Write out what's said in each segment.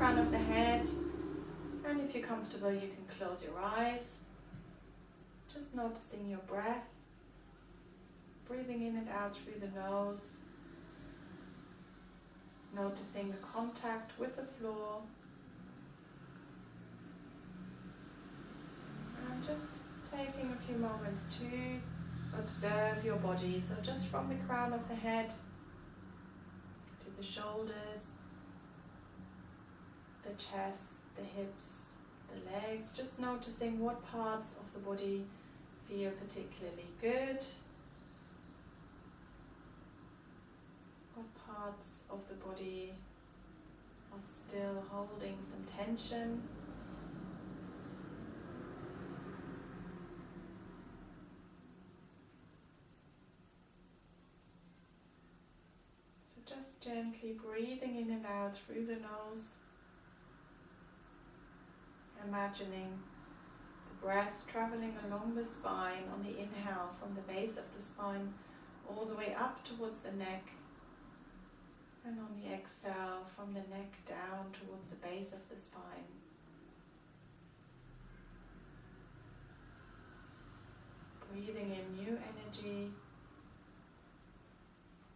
crown of the head, and if you're comfortable you can close your eyes. Just noticing your breath, breathing in and out through the nose, noticing the contact with the floor, and just taking a few moments to observe your body. So just from the crown of the head to the shoulders, the chest, the hips, the legs, just noticing what parts of the body feel particularly good, what parts of the body are still holding some tension. So just gently breathing in and out through the nose, imagining the breath traveling along the spine on the inhale from the base of the spine all the way up towards the neck, and on the exhale from the neck down towards the base of the spine. Breathing in new energy,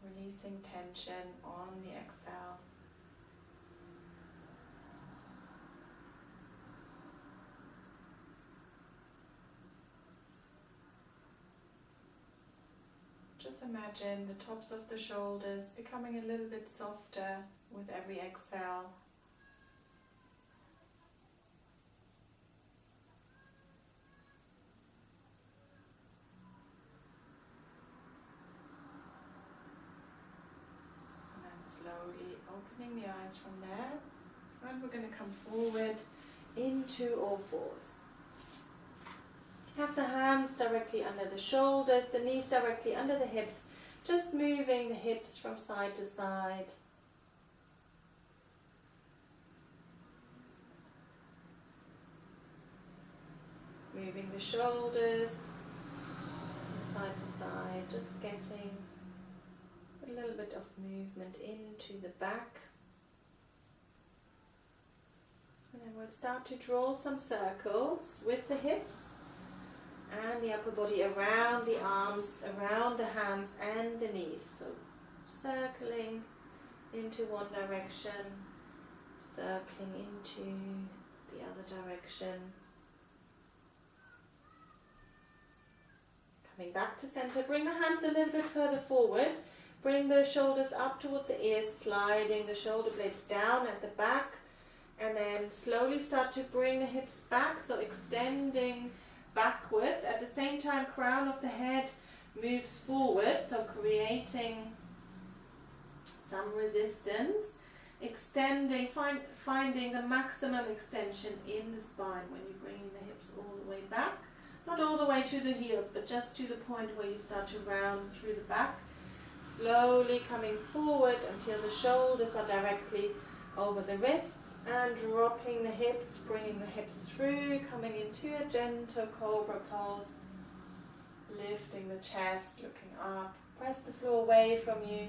releasing tension on the exhale. Just imagine the tops of the shoulders becoming a little bit softer with every exhale. And then slowly opening the eyes from there. And we're going to come forward into all fours. Have the hands directly under the shoulders, the knees directly under the hips, just moving the hips from side to side. Moving the shoulders from side to side, just getting a little bit of movement into the back. And then we'll start to draw some circles with the hips and the upper body around the arms, around the hands and the knees. So circling into one direction, circling into the other direction. Coming back to center, bring the hands a little bit further forward. Bring the shoulders up towards the ears, sliding the shoulder blades down at the back. And then slowly start to bring the hips back, so extending backwards. At the same time, crown of the head moves forward, so creating some resistance. Extending, finding the maximum extension in the spine when you're bringing the hips all the way back. Not all the way to the heels, but just to the point where you start to round through the back. Slowly coming forward until the shoulders are directly over the wrists. And dropping the hips, bringing the hips through, coming into a gentle cobra pose. Lifting the chest, looking up. Press the floor away from you.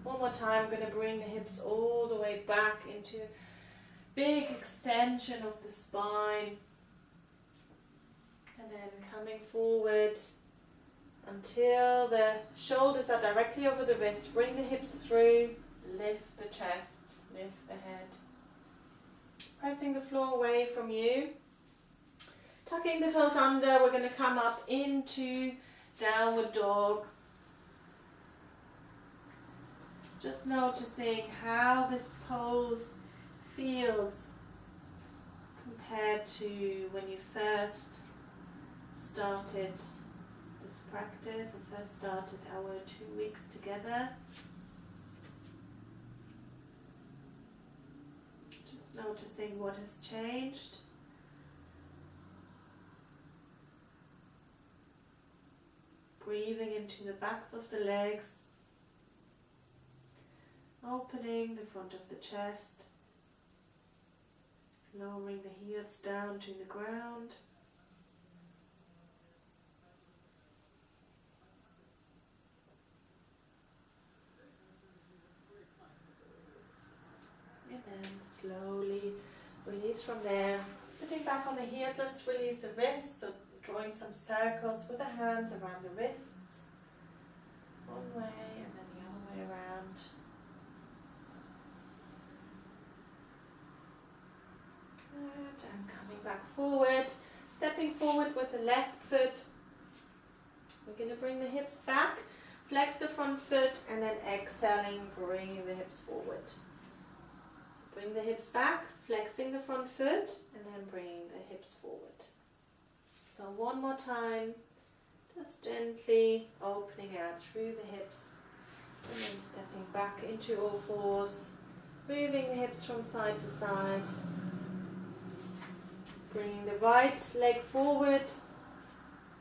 One more time, I'm going to bring the hips all the way back into big extension of the spine. And then coming forward until the shoulders are directly over the wrists. Bring the hips through, lift the chest, lift the head. Pressing the floor away from you. Tucking the toes under, we're going to come up into downward dog. Just noticing how this pose feels compared to when you first started this practice, or first started our 2 weeks together. Just noticing what has changed. Breathing into the backs of the legs. Opening the front of the chest. Lowering the heels down to the ground. And then slowly release from there. Sitting back on the heels, let's release the wrists. So drawing some circles with the hands around the wrists. One way and then the other way around. Good, and coming back forward. Stepping forward with the left foot. We're going to bring the hips back. Flex the front foot and then exhaling, bringing the hips forward. So bring the hips back, flexing the front foot and then bringing the hips forward. So one more time, just gently opening out through the hips and then stepping back into all fours, moving the hips from side to side, bringing the right leg forward,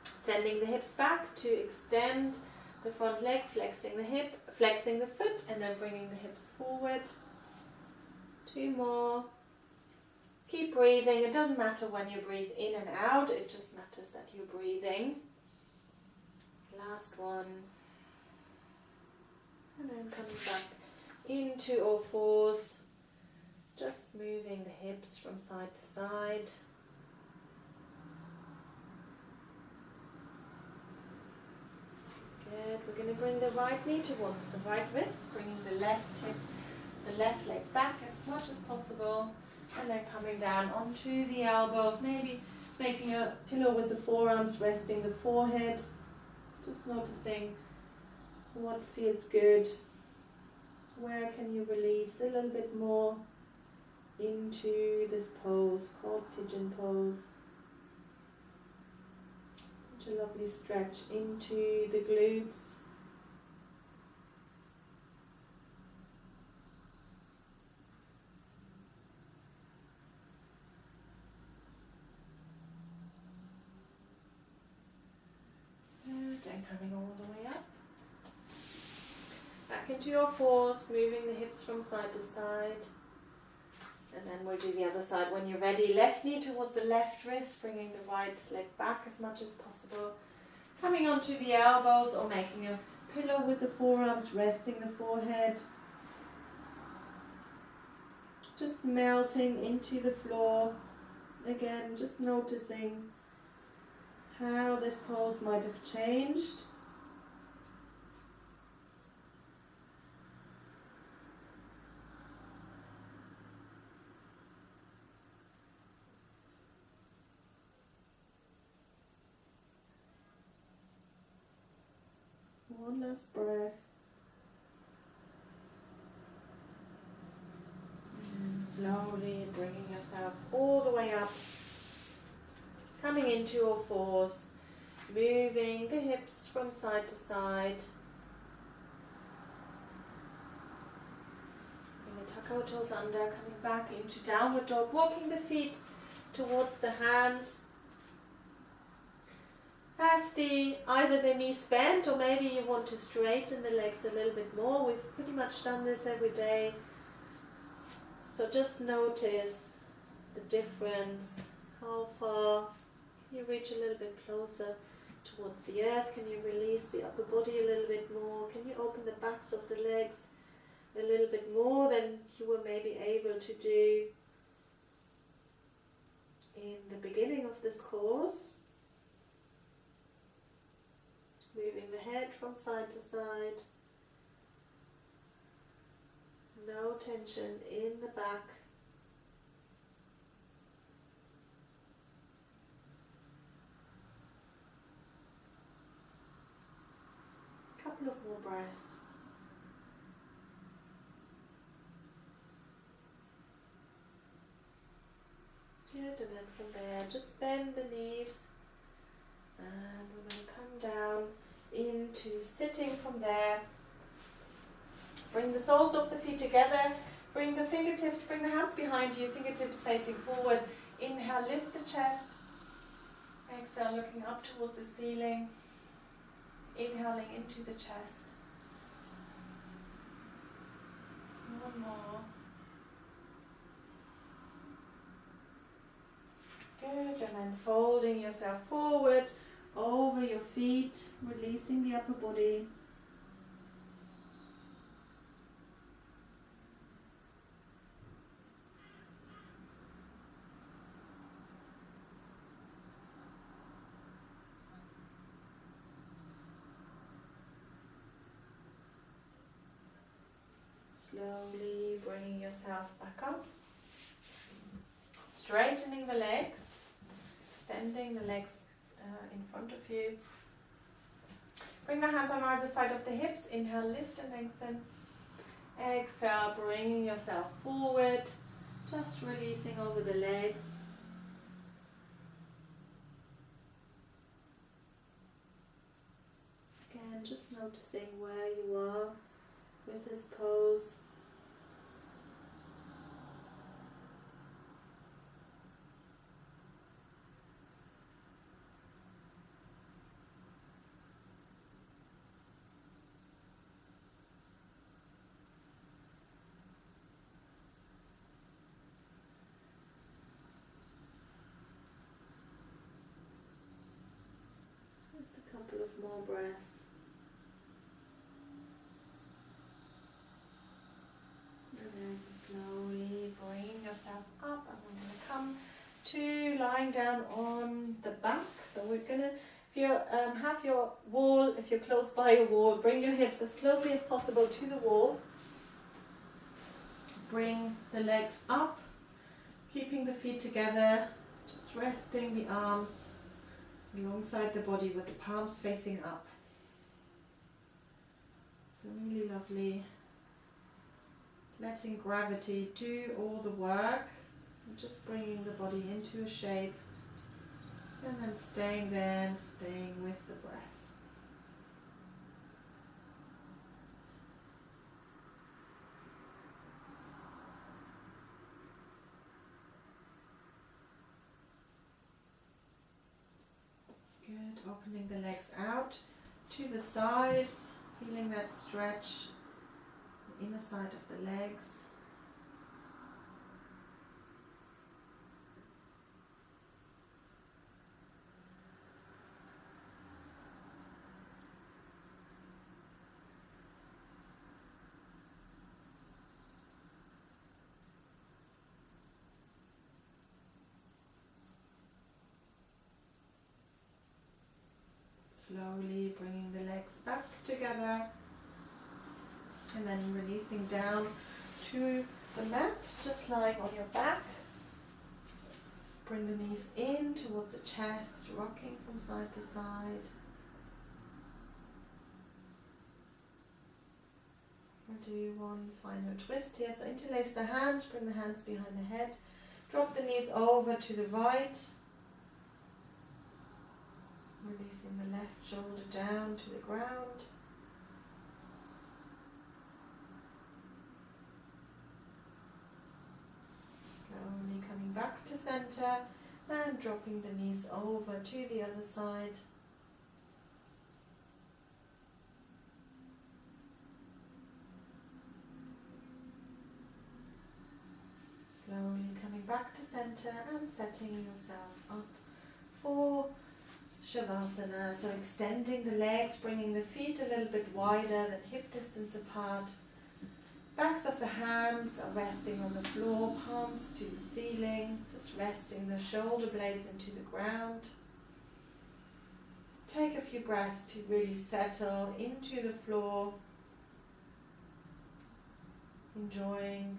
sending the hips back to extend the front leg, flexing the hip, flexing the foot and then bringing the hips forward. Two more. Keep breathing. It doesn't matter when you breathe in and out, it just matters that you're breathing. Last one. And then coming back into all fours. Just moving the hips from side to side. Good. We're going to bring the right knee towards the right wrist, bringing the left hip, the left leg back as much as possible. And then coming down onto the elbows, maybe making a pillow with the forearms, resting the forehead. Just noticing what feels good. Where can you release a little bit more into this pose called pigeon pose. Such a lovely stretch into the glutes. And coming all the way up. Back into your fours, moving the hips from side to side. And then we'll do the other side when you're ready. Left knee towards the left wrist, bringing the right leg back as much as possible. Coming onto the elbows or making a pillow with the forearms, resting the forehead. Just melting into the floor. Again, just noticing how this pose might have changed. One last breath. And slowly bringing yourself all the way up. Coming into your fours. Moving the hips from side to side. We're going to tuck our toes under, coming back into downward dog. Walking the feet towards the hands. Have either the knees bent or maybe you want to straighten the legs a little bit more. We've pretty much done this every day. So just notice the difference. How far can you reach a little bit closer towards the earth? Can you release the upper body a little bit more? Can you open the backs of the legs a little bit more than you were maybe able to do in the beginning of this course? Moving the head from side to side. No tension in the back. A couple of more breaths. Good, and then from there, just bend the knees. And we're going to come down into sitting from there. Bring the soles of the feet together. Bring the fingertips, bring the hands behind you, fingertips facing forward. Inhale, lift the chest. Exhale, looking up towards the ceiling. Inhaling into the chest. One more. Good, and then folding yourself forward over your feet, releasing the upper body. Slowly bringing yourself back up. Straightening the legs. Extending the legs in front of you. Bring the hands on either side of the hips. Inhale, lift and lengthen. Exhale, bringing yourself forward. Just releasing over the legs. Again, just noticing where you are with this pose. Just a couple of more breaths. And then slowly bring yourself up, and we're going to come to lying down on the back. So we're going to, if you have your wall, if you're close by a wall, bring your hips as closely as possible to the wall. Bring the legs up, keeping the feet together, just resting the arms alongside the body with the palms facing up. So really lovely. Letting gravity do all the work, and just bringing the body into a shape, and then staying there and staying with the breath. Good, opening the legs out to the sides, feeling that stretch, the inner side of the legs. Slowly bringing the legs back together and then releasing down to the mat, just lying on your back. Bring the knees in towards the chest, rocking from side to side. We'll do one final twist here. So interlace the hands, bring the hands behind the head. Drop the knees over to the right. Releasing the left shoulder down to the ground. Slowly coming back to center and dropping the knees over to the other side. Slowly coming back to center and setting yourself up for Shavasana. So extending the legs, bringing the feet a little bit wider than hip distance apart. Backs of the hands are resting on the floor, palms to the ceiling, just resting the shoulder blades into the ground. Take a few breaths to really settle into the floor, enjoying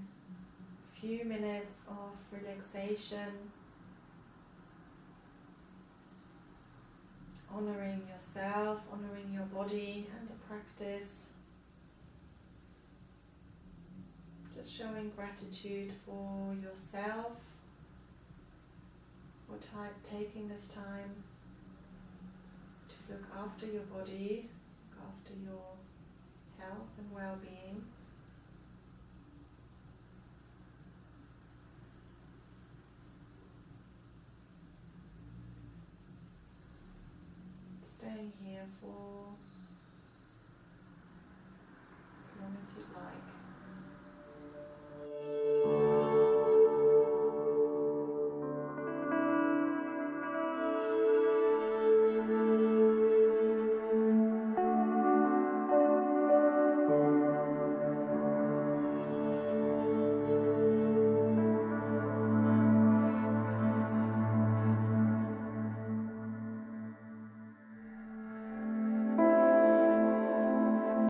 a few minutes of relaxation. Honoring yourself, honoring your body and the practice. Just showing gratitude for yourself, for taking this time to look after your body, look after your health and well-being. Staying here for as long as you'd like.